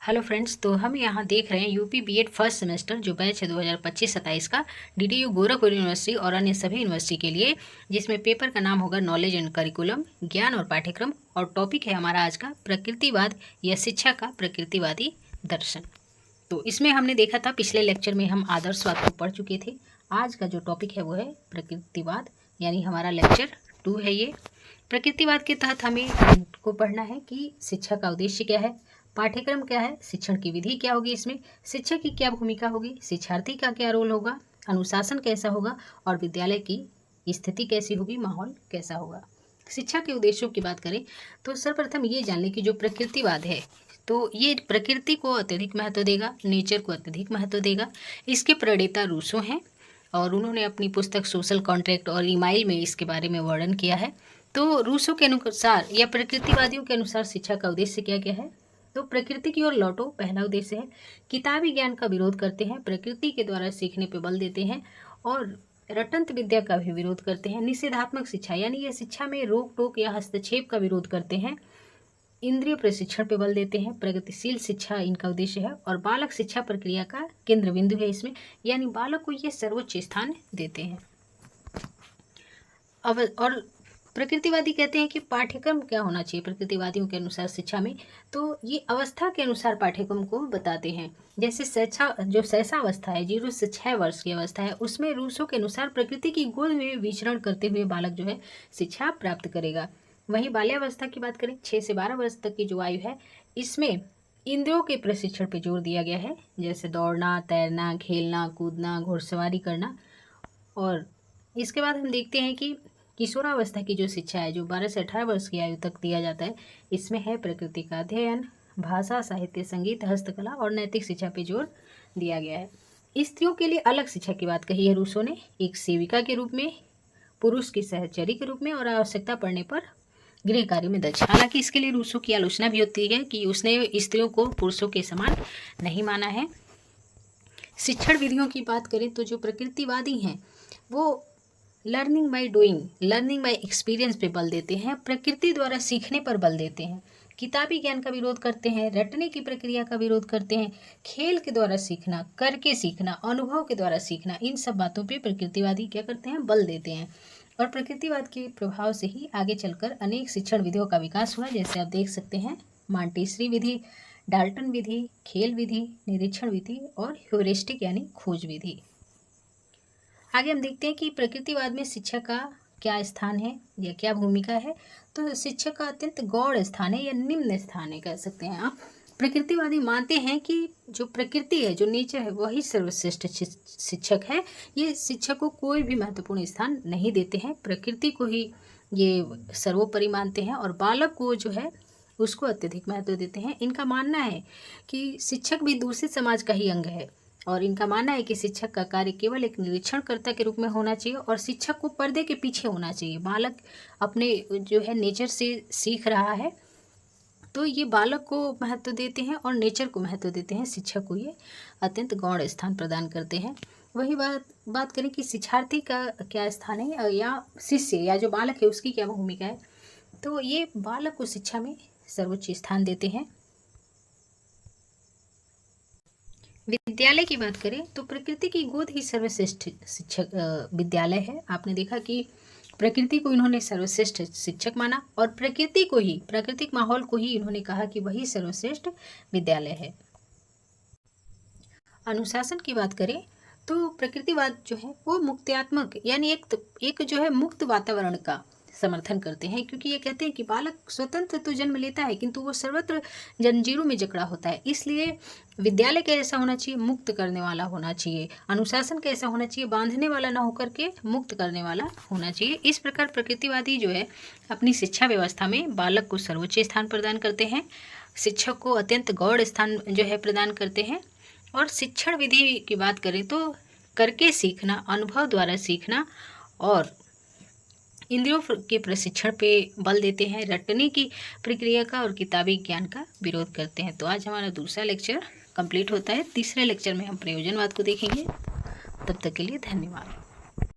Hello friends, तो हम यहाँ देख रहे हैं यूपी बीएड फर्स्ट सेमेस्टर जो बैच है 2025-27 का डीडीयू गोरखपुर यूनिवर्सिटी और अन्य सभी यूनिवर्सिटी के लिए, जिसमें पेपर का नाम होगा नॉलेज एंड करिकुलम, ज्ञान और पाठ्यक्रम, और टॉपिक है हमारा आज का प्रकृतिवाद या शिक्षा का प्रकृतिवादी दर्शन। तो इसमें हमने देखा था पिछले लेक्चर में हम आदर्शवाद को पढ़ चुके थे। आज का जो टॉपिक है वो है प्रकृतिवाद, यानी हमारा लेक्चर 2 है ये। प्रकृतिवाद के तहत हमें को पढ़ना है कि शिक्षा का उद्देश्य क्या है, पाठ्यक्रम क्या है, शिक्षण की विधि क्या होगी, इसमें शिक्षक की क्या भूमिका होगी, शिक्षार्थी का क्या रोल होगा, अनुशासन कैसा होगा और विद्यालय की स्थिति कैसी होगी, माहौल कैसा होगा। शिक्षा के उद्देश्यों की बात करें तो सर्वप्रथम ये जान लें कि जो प्रकृतिवाद है तो ये प्रकृति को अत्यधिक महत्व देगा, नेचर को अत्यधिक महत्व देगा। इसके प्रणेता रूसो हैं और उन्होंने अपनी पुस्तक सोशल कॉन्ट्रैक्ट और ईमाइल में इसके बारे में वर्णन किया है। तो रूसो के अनुसार या प्रकृतिवादियों के अनुसार शिक्षा का उद्देश्य क्या क्या है, तो प्रकृति की ओर लौटो पहला उद्देश्य है। किताबी ज्ञान का विरोध करते हैं, प्रकृति के द्वारा सीखने पर बल देते हैं और रटंत विद्या का भी विरोध करते हैं। निषेधात्मक शिक्षा यानी ये शिक्षा में रोक टोक या हस्तक्षेप का विरोध करते हैं। इंद्रिय प्रशिक्षण पर बल देते हैं। प्रगतिशील शिक्षा इनका उद्देश्य है और बालक शिक्षा प्रक्रिया का केंद्र बिंदु है इसमें, यानी बालक को ये सर्वोच्च स्थान देते हैं। और प्रकृतिवादी कहते हैं कि पाठ्यक्रम क्या होना चाहिए प्रकृतिवादियों के अनुसार शिक्षा में, तो ये अवस्था के अनुसार पाठ्यक्रम को बताते हैं। जैसे शैशवावस्था है, 0 से 6 वर्ष की अवस्था है, उसमें रूसो के अनुसार प्रकृति की गोद में विचरण करते हुए बालक जो है शिक्षा प्राप्त करेगा। वहीं बाल्यावस्था की बात करें, 6 से 12 वर्ष तक की जो आयु है, इसमें इंद्रियों के प्रशिक्षण पर जोर दिया गया है, जैसे दौड़ना, तैरना, खेलना, कूदना, घुड़सवारी करना। और इसके बाद हम देखते हैं कि किशोरावस्था की जो शिक्षा है, जो 12 से 18 वर्ष की आयु तक दिया जाता है, इसमें है प्रकृति का अध्ययन, भाषा, साहित्य, संगीत, हस्तकला और नैतिक शिक्षा पे जोर दिया गया है। स्त्रियों के लिए अलग शिक्षा की बात कही है रूसो ने, एक सेविका के रूप में, पुरुष की सहचरी के रूप में और आवश्यकता पड़ने पर गृह कार्य में दक्ष। हालांकि इसके लिए रूसो की आलोचना भी होती है कि उसने स्त्रियों को पुरुषों के समान नहीं माना है। शिक्षण विधियों की बात करें तो जो प्रकृतिवादी हैं वो learning by doing, learning by experience पे बल देते हैं, प्रकृति द्वारा सीखने पर बल देते हैं। किताबी ज्ञान का विरोध करते हैं, रटने की प्रक्रिया का विरोध करते हैं, खेल के द्वारा सीखना, करके सीखना, अनुभव के द्वारा सीखना, इन सब बातों पे प्रकृतिवादी क्या करते हैं, बल देते हैं। और प्रकृतिवाद के प्रभाव से ही आगे चलकर अनेक शिक्षण विधियों का विकास हुआ, जैसे आप देख सकते हैं मॉन्टेसरी विधि, डाल्टन विधि, खेल विधि, निरीक्षण विधि और ह्यूरिस्टिक यानी खोज विधि। आगे हम देखते हैं कि प्रकृतिवाद में शिक्षा का क्या स्थान है या क्या भूमिका है। तो शिक्षा का अत्यंत गौड़ स्थान है या निम्न स्थान है, कह सकते हैं आप। प्रकृतिवादी मानते हैं कि जो प्रकृति है, जो नेचर है, वही सर्वश्रेष्ठ शिक्षक है। ये शिक्षक को कोई भी महत्वपूर्ण स्थान नहीं देते हैं, प्रकृति को ही ये सर्वोपरि मानते हैं और बालक को जो है उसको अत्यधिक महत्व देते हैं। इनका मानना है कि शिक्षक भी दूसरे समाज का ही अंग है और इनका मानना है कि शिक्षक का कार्य केवल एक निरीक्षणकर्ता के रूप में होना चाहिए और शिक्षक को पर्दे के पीछे होना चाहिए। बालक अपने जो है नेचर से सीख रहा है तो ये बालक को महत्व देते हैं और नेचर को महत्व देते हैं, शिक्षक को ये अत्यंत गौण स्थान प्रदान करते हैं। वही बात करें कि शिक्षार्थी का क्या स्थान है या शिष्य या जो बालक है उसकी क्या भूमिका है, तो ये बालक को शिक्षा में सर्वोच्च स्थान देते हैं। विद्यालय की बात करें तो प्रकृति की गोद ही सर्वश्रेष्ठ शिक्षक विद्यालय है। आपने देखा कि प्रकृति को इन्होंने सर्वश्रेष्ठ शिक्षक माना और प्रकृति को ही, प्राकृतिक माहौल को ही इन्होंने कहा कि वही सर्वश्रेष्ठ विद्यालय है। अनुशासन की बात करें तो प्रकृतिवाद जो है वो मुक्त्यात्मक यानी एक जो है मुक्त वातावरण का समर्थन करते हैं, क्योंकि ये कहते हैं कि बालक स्वतंत्र तो जन्म लेता है किंतु वो सर्वत्र जंजीरों में जकड़ा होता है। इसलिए विद्यालय कैसा होना चाहिए, मुक्त करने वाला होना चाहिए। अनुशासन कैसा होना चाहिए, बांधने वाला ना होकर के मुक्त करने वाला होना चाहिए। इस प्रकार प्रकृतिवादी जो है अपनी शिक्षा व्यवस्था में बालक को सर्वोच्च स्थान प्रदान करते हैं, शिक्षक को अत्यंत गौड़ स्थान जो है प्रदान करते हैं। और शिक्षण विधि की बात करें तो करके सीखना, अनुभव द्वारा सीखना और इंद्रियों के प्रशिक्षण पे बल देते हैं, रटने की प्रक्रिया का और किताबी ज्ञान का विरोध करते हैं। तो आज हमारा दूसरा लेक्चर कंप्लीट होता है। तीसरे लेक्चर में हम प्रयोजनवाद को देखेंगे। तब तक के लिए धन्यवाद।